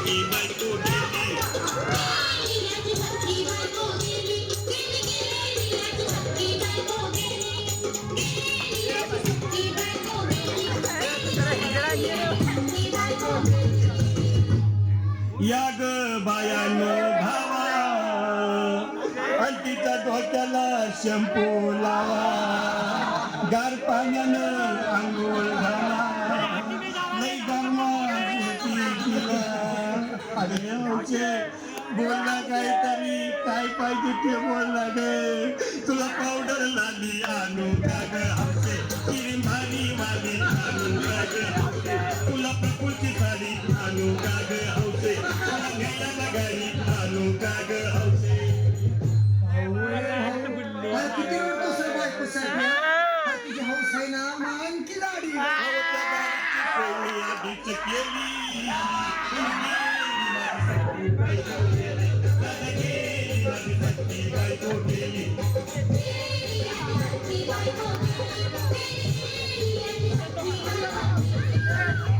सख्खी बायको गेली या ग बायानं भावा आणि तिच्या डोक्याला शॅम्पू लावा गार पाण्यानं आंघोळ घाला लई गरमा तिला अरे बोलला काहीतरी काय पाहिजे ते बोलला ग तुला पावडर लाली आणू का ग हौसे क्रीम भारी वाली आणू का ग हौसे तुला प्रकृती साडी आणू का ग हौसे तुला घ्यायला गाडी आणू का ग हौसे किती वेळ कसं बायको साहेब तुझी हौस आहे ना मान की लाडी आधीच केली बायको गेली